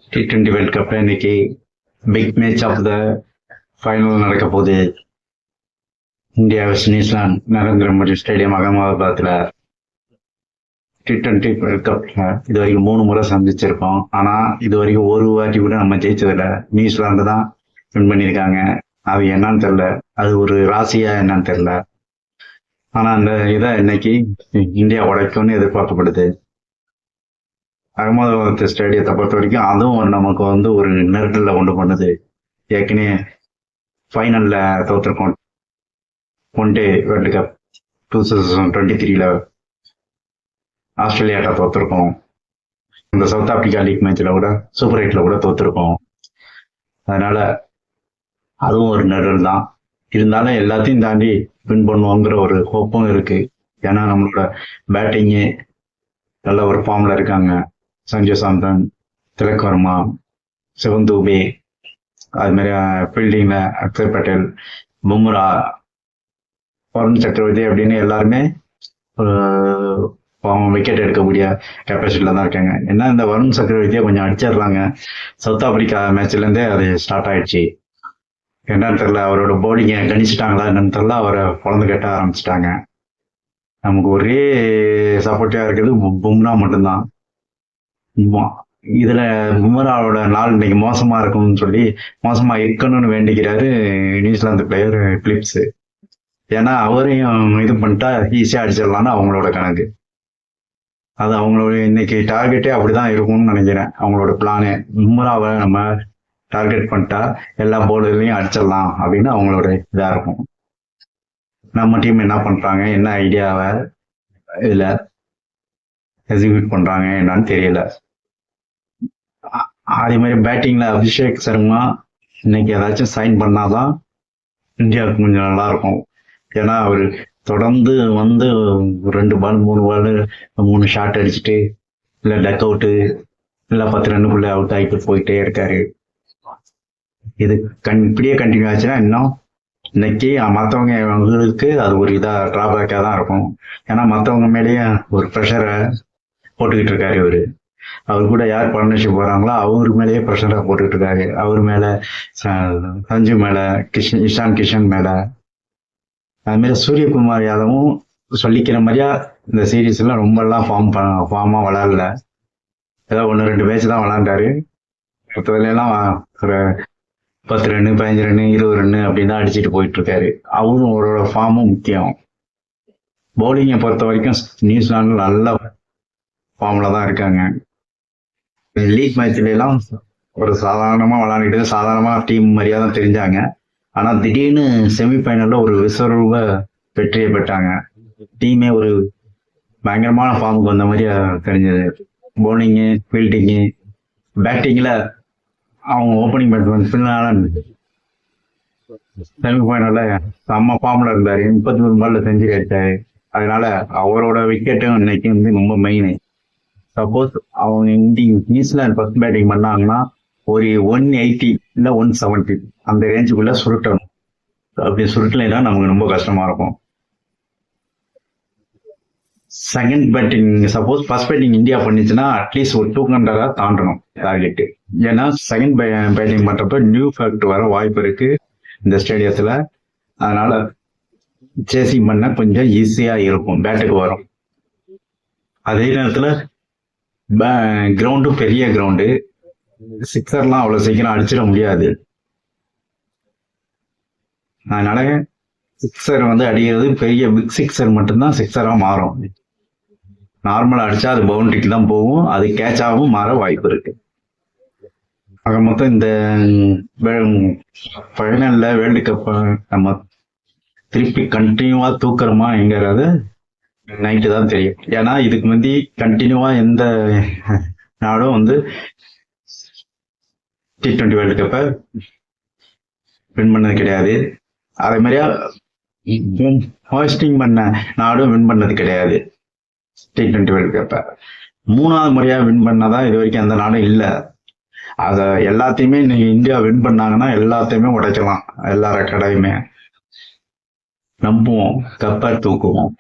T20 world cup இன்னைக்கு big match of the final நடக்க போகுது. India West New Zealand Narendra Modi stadium அகமதாபாத்ல T20 வேர்ல்ட் கப்ல இது வரைக்கும் 3 முறை சந்திச்சிருக்கோம். ஆனா இது வரைக்கும் ஒரு வாட்டி கூட நம்ம ஜெயிச்சதில்ல. நியூசிலாந்து தான் வின் பண்ணியிருக்காங்க. அது என்னன்னு தெரியல, அது ஒரு ராசியா என்னன்னு தெரியல. ஆனா அந்த இதை இன்னைக்கு இந்தியா உடைக்கும்னு எதிர்பார்க்கப்படுது. அகமதாபாத் ஸ்டேடியத்தை பொறுத்த வரைக்கும் அதுவும் நமக்கு ஒரு நெருடல்ல கொண்டு பண்ணுது. ஏற்கனவே ஃபைனல்ல தோத்துருக்கோம். ஒன் டே வேர்ல்டு கப் 2023ல ஆஸ்திரேலியாட்ட தோத்துருக்கோம். இந்த சவுத் ஆப்பிரிக்கா லீக் மேட்ச்ல கூட சூப்பர் 8ல கூட தோத்துருக்கோம். அதனால அதுவும் ஒரு நெருடல் தான். இருந்தாலும் எல்லாத்தையும் தாண்டி வின் பண்ணுவோங்கிற ஒரு ஹோப்பும் இருக்கு. ஏன்னா நம்மளோட பேட்டிங்கு நல்ல ஒரு ஃபார்ம்ல இருக்காங்க. சஞ்சு சாம்சன், திலக் வர்மா, சிவன் தூபே, அது மாதிரி ஃபீல்டிங்ல அக்ஷர் பட்டேல், பும்ரா, வருண் சக்கரவர்த்தி அப்படின்னு எல்லாருமே விக்கெட் எடுக்கக்கூடிய கெப்பாசிட்டியில தான் இருக்காங்க. ஏன்னா இந்த வருண் சக்கரவர்த்தியை கொஞ்சம் அடிச்சிடுறாங்க. சவுத் ஆப்பிரிக்கா மேட்ச்ல இருந்தே அது ஸ்டார்ட் ஆயிடுச்சு. என்னன்னு தெரியல, அவரோட போலிங்கை கணிச்சிட்டாங்களா என்னன்னு தெரியல, அவரை குழந்தை கட்ட ஆரம்பிச்சிட்டாங்க. நமக்கு ஒரே சப்போர்ட்டிவா இருக்கிறது பும்ரா மட்டும்தான். இதுல பும்ராவோட நாள் இன்னைக்கு மோசமா இருக்கும்னு சொல்லி மோசமா இருக்கணும்னு வேண்டிக்கிறாரு நியூசிலாந்து பிளேயர் பிலிப்ஸ். ஏன்னா அவரையும் இது பண்ணிட்டா ஈஸியா அடிச்சிடலாம்னு அவங்களோட கணக்கு. அது அவங்களோட இன்னைக்கு டார்கெட்டே அப்படிதான் இருக்கும்னு நினைக்கிறேன். அவங்களோட பிளானே பும்ராவை நம்ம டார்கெட் பண்ணிட்டா எல்லா போர்டுலையும் அடிச்சிடலாம் அப்படின்னு அவங்களோட இதா இருக்கும். நம்ம டீம் என்ன பண்றாங்க, என்ன ஐடியாவை இதுல எக்ஸிக்யூட் பண்றாங்க என்னன்னு தெரியல. அதே மாதிரி பேட்டிங்ல அபிஷேக் சர்மா இன்னைக்கு ஏதாச்சும் சைன் பண்ணாதான் இந்தியாவுக்கு கொஞ்சம் நல்லா இருக்கும். ஏன்னா அவரு தொடர்ந்து 2 பால் 3 பால் 3 ஷாட் அடிச்சுட்டு இல்ல டக் அவுட்டு இல்ல 10 ரன்னுக்குள்ள அவுட் ஆகிட்டு போயிட்டே இருக்காரு. இது இப்படியே கண்டினியூ ஆச்சுன்னா இன்னும் இன்னைக்கு மற்றவங்களுக்கு அது ஒரு இதா டிராபேக்கா தான் இருக்கும். ஏன்னா மற்றவங்க மேலேயே ஒரு ப்ரெஷரை போட்டுக்கிட்டு இருக்காரு இவரு. அவர் கூட யார் பார்ட்னர்ஷிப் வராங்களோ அவரு மேலேயே ப்ரெஷரா போட்டுக்கிட்டு இருக்காரு. அவர் மேல, சஞ்சு மேல, இஷான் கிஷன் மேல. அது மாதிரி சூரியகுமார் யாதவும் சொல்லிக்கிற மாதிரியா இந்த சீரீஸ்ல ரொம்ப எல்லாம் ஃபார்மா விளையாடல. ஏதோ 1-2 மேட்ச் தான் விளையாண்டாரு. மற்றதுல எல்லாம் ஒரு 10 ரன்னு 15 ரன்னு 20 ரன்னு அப்படின்னு தான் அடிச்சுட்டு போயிட்டு இருக்காரு. அவரும் அவரோட ஃபார்மும் முக்கியம். பவுலிங்கை பொறுத்த வரைக்கும் நியூசிலாந்து நல்ல ஃபார்ம்ல தான் இருக்காங்க. லீக் மேட்ச்ல எல்லாம் ஒரு சாதாரணமா விளையாண்டுட்டு சாதாரணமா டீம் மாதிரியா தான் தெரிஞ்சாங்க. ஆனா திடீர்னு செமிஃபைனல்ல ஒரு விஸ்வரூப வெற்றியை பெற்றாங்க. டீமே ஒரு பயங்கரமான ஃபார்முக்கு வந்த மாதிரியா தெரிஞ்சது. பவுலிங்கு, ஃபீல்டிங்கு, பேட்டிங்ல அவங்க ஓப்பனிங் பேட்ஸ்மேன் பின்னாலன் செமிஃபைனல்ல செம்ம ஃபார்ம்ல இருந்தாரு. 33 பால்ல செஞ்சுரி அடிச்சாரு. அதனால அவரோட விக்கெட்டும் இன்னைக்கு ரொம்ப மெயின். சப்போஸ் அவங்க நியூசிலாந்து ஃபர்ஸ்ட் பேட்டிங் பண்ணாங்கன்னா ஒரு 180 இல்ல 170 அந்த ரேஞ்சுக்குள்ள சுருட்டணும். அப்படி சுருட்டலைன்னா நமக்கு ரொம்ப கஷ்டமா இருக்கும். Second batting suppose first batting India பண்ணிச்சுன்னா அட்லீஸ்ட் ஒரு 200 தாண்டணும் டார்கெட். ஏன்னா செகண்ட் பேட்டிங் பண்றப்ப நியூ ஃபேக்ட் வர வாய்ப்பு இருக்கு இந்த ஸ்டேடியத்துல. அதனால சேசிங் பண்ண கொஞ்சம் ஈஸியா இருக்கும், பேட்டுக்கு வரும். அதே நேரத்துல கிரவுண்டும் பெரிய கிரவுண்டு, சிக்ஸர்லாம் அவ்வளவு சீக்கிரம் அடிச்சிட முடியாது. அதனால சிக்ஸர் அடிக்கிறது பெரிய பிக் சிக்ஸர் மட்டும்தான் சிக்ஸரா மாறும். நார்மலா அடிச்சா அது பவுண்டரிக்கு தான் போகும், அது கேட்சாகவும் மாற வாய்ப்பு இருக்கு. ஆக மொத்தம் இந்த ஃபைனல்ல வேர்ல்டு கப் நம்ம திருப்பி கண்டினியூவா தூக்குறோமாங்கிறது நைட்டு தான் தெரியும். ஏன்னா இதுக்கு முந்தி கண்டினியூவா எந்த நாடும் T20 வேர்ல்டு கப்பை வின் பண்ணது கிடையாது. அதே மாதிரியா ஹோஸ்டிங் பண்ண நாடும் வின் பண்ணது கிடையாது T20 வேர்ல்டு கப்பை. 3வது முறையா வின் பண்ணதான் இது வரைக்கும் அந்த நாடும் இல்லை. அத எல்லாத்தையுமே இன்னைக்கு இந்தியா வின் பண்ணாங்கன்னா எல்லாத்தையுமே உடைக்கலாம், எல்லா ரெக்கார்டையுமே. நம்புவோம், கப்பை தூக்குவோம்.